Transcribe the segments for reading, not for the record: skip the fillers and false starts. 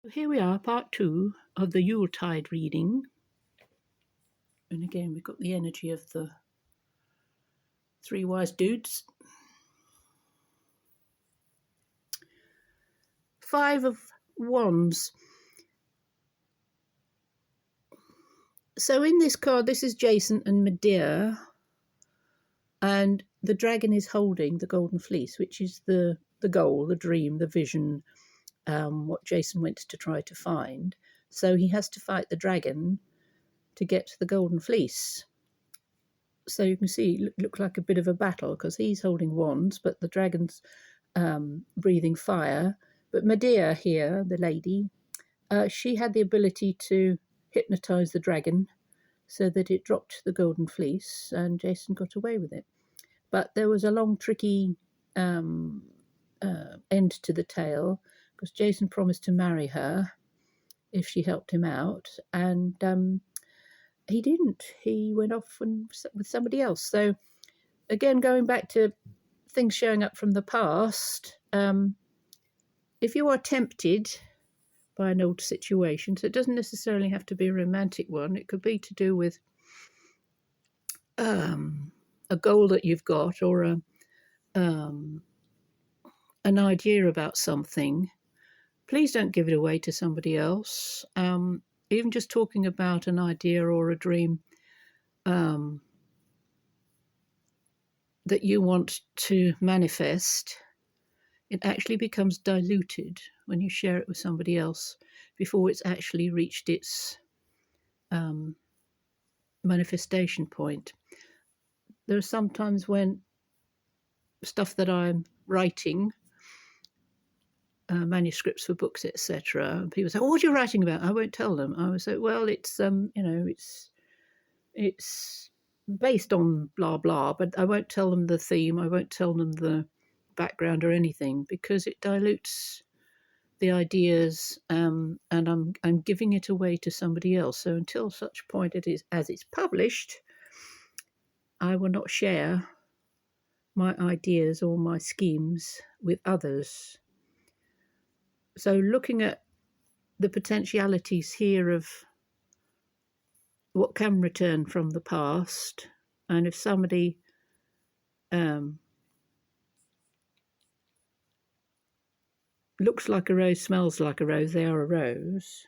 Here we are, part 2 of the Yuletide reading. And again, we've got the energy of the three wise dudes. 5 of Wands. So in this card, this is Jason and Medea. And the dragon is holding the golden fleece, which is the goal, the dream, the vision, what Jason went to try to find. So he has to fight the dragon to get the golden fleece. So you can see it looks like a bit of a battle because he's holding wands, but the dragon's breathing fire. But Medea here, the lady, she had the ability to hypnotize the dragon so that it dropped the golden fleece and Jason got away with it. But there was a long, tricky end to the tale because Jason promised to marry her if she helped him out, and he didn't. He went off with somebody else. So again, going back to things showing up from the past, if you are tempted by an old situation, so it doesn't necessarily have to be a romantic one, it could be to do with a goal that you've got or an idea about something, please don't give it away to somebody else. Even just talking about an idea or a dream that you want to manifest, it actually becomes diluted when you share it with somebody else before it's actually reached its manifestation point. There are some times when stuff that I'm writing, manuscripts for books, etc., and people say, "Oh, what are you writing about?" I won't tell them. I will say, "Well, it's it's based on blah blah," but I won't tell them the theme. I won't tell them the background or anything because it dilutes the ideas, and I'm giving it away to somebody else. So until such point it is as it's published, I will not share my ideas or my schemes with others. So looking at the potentialities here of what can return from the past, and if somebody looks like a rose, smells like a rose, they are a rose.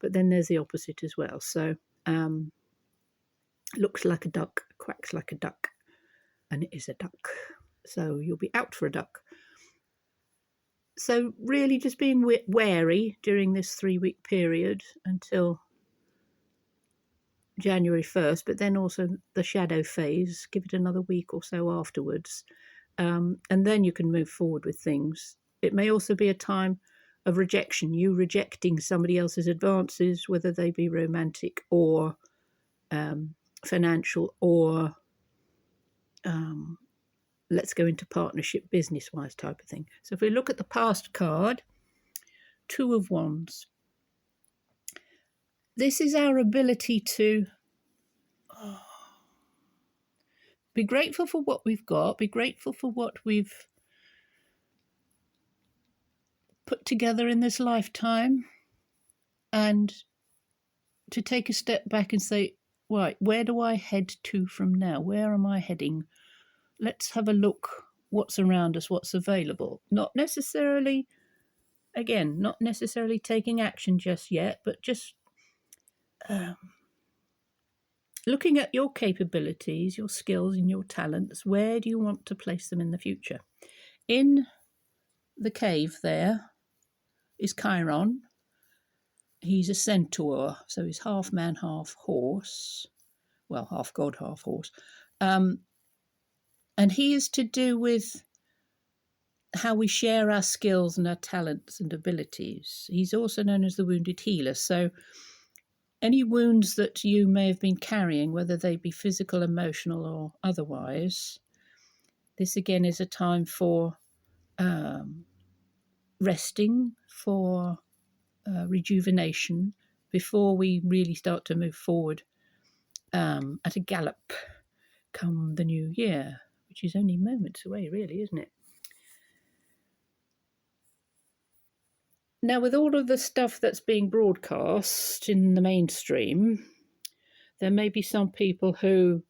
But then there's the opposite as well. So looks like a duck, quacks like a duck, and it is a duck. So you'll be out for a duck. So really just being wary during this 3-week period until January 1st, but then also the shadow phase, give it another week or so afterwards. And then you can move forward with things. It may also be a time of rejection, you rejecting somebody else's advances, whether they be romantic or financial or let's go into partnership, business-wise type of thing. So if we look at the past card, 2 of Wands. This is our ability to be grateful for what we've got, be grateful for what we've put together in this lifetime, and to take a step back and say, right, where do I head to from now? Where am I heading? Let's have a look what's around us, what's available. Not necessarily taking action just yet, but just looking at your capabilities, your skills and your talents. Where do you want to place them in the future? In the cave there is Chiron. He's a centaur, so he's half man, half horse. Well, half god, half horse. And he is to do with how we share our skills and our talents and abilities. He's also known as the wounded healer. So any wounds that you may have been carrying, whether they be physical, emotional, or otherwise, this again is a time for resting, for rejuvenation, before we really start to move forward at a gallop come the new year, which is only moments away, really, isn't it? Now, with all of the stuff that's being broadcast in the mainstream, there may be some people who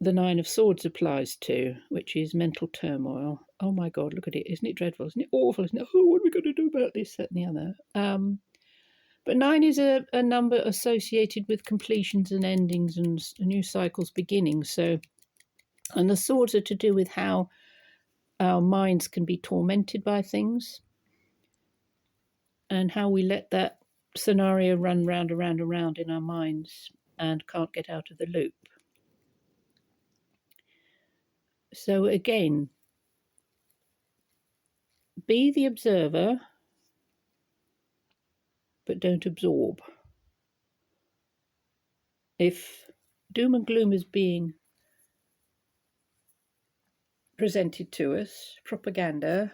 the Nine of Swords applies to, which is mental turmoil. Oh my God, look at it. Isn't it dreadful? Isn't it awful? Isn't it? Oh, what are we going to do about this, that, and the other? But 9 is a number associated with completions and endings and new cycles beginning. So, and the swords are to do with how our minds can be tormented by things and how we let that scenario run round in our minds and can't get out of the loop. So again, be the observer, but don't absorb. If doom and gloom is being presented to us, propaganda,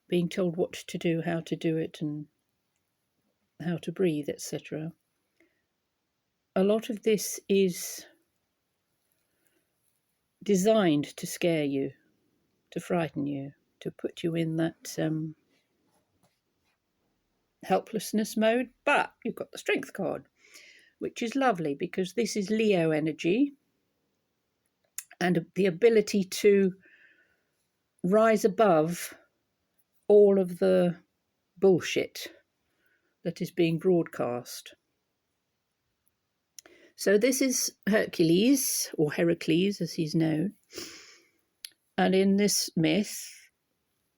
being told what to do, how to do it, and how to breathe, etc. A lot of this is designed to scare you, to frighten you, to put you in that helplessness mode. But you've got the strength card, which is lovely because this is Leo energy and the ability to rise above all of the bullshit that is being broadcast. So this is Hercules, or Heracles as he's known. And in this myth,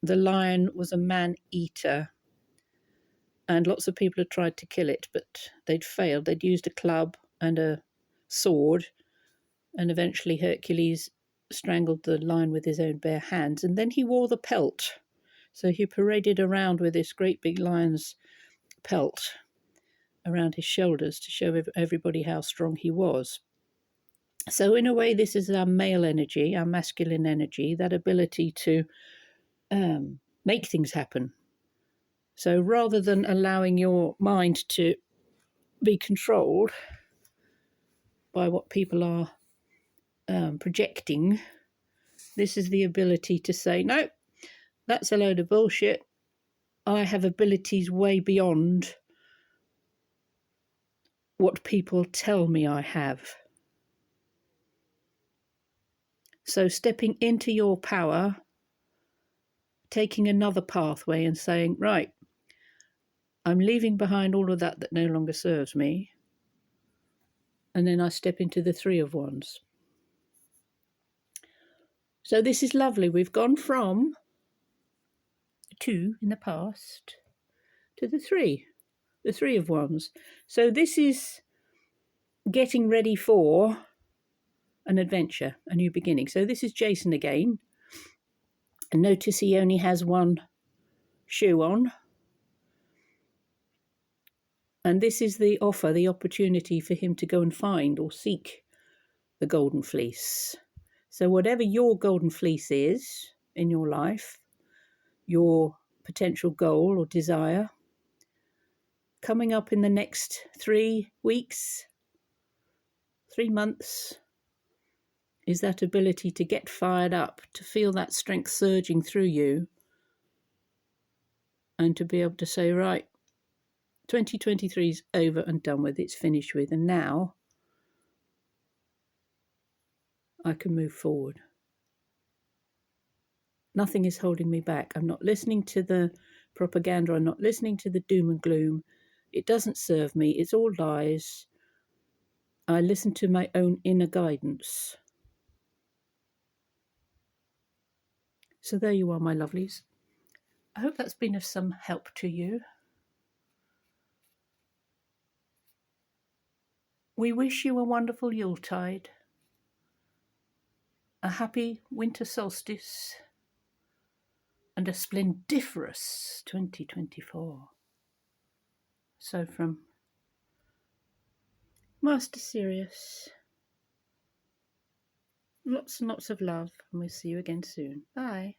the lion was a man-eater. And lots of people had tried to kill it, but they'd failed. They'd used a club and a sword. And eventually Hercules strangled the lion with his own bare hands. And then he wore the pelt. So he paraded around with this great big lion's pelt around his shoulders to show everybody how strong he was. So in a way, this is our male energy, our masculine energy, that ability to make things happen. So rather than allowing your mind to be controlled by what people are projecting, this is the ability to say, no, that's a load of bullshit. I have abilities way beyond what people tell me I have. So stepping into your power, taking another pathway and saying, right, I'm leaving behind all of that no longer serves me. And then I step into the Three of Wands. So this is lovely. We've gone from 2 in the past to the 3 of Wands. So this is getting ready for an adventure, a new beginning. So this is Jason again. And notice he only has one shoe on. And this is the offer, the opportunity for him to go and find or seek the golden fleece. So whatever your golden fleece is in your life, your potential goal or desire, coming up in the next 3 weeks, 3 months, is that ability to get fired up, to feel that strength surging through you, and to be able to say, right, 2023 is over and done with, it's finished with, and now I can move forward. Nothing is holding me back. I'm not listening to the propaganda. I'm not listening to the doom and gloom. It doesn't serve me. It's all lies. I listen to my own inner guidance. So there you are, my lovelies. I hope that's been of some help to you. We wish you a wonderful Yuletide, a happy winter solstice, and a splendiferous 2024. So from Master Sirius, lots and lots of love, and we'll see you again soon. Bye.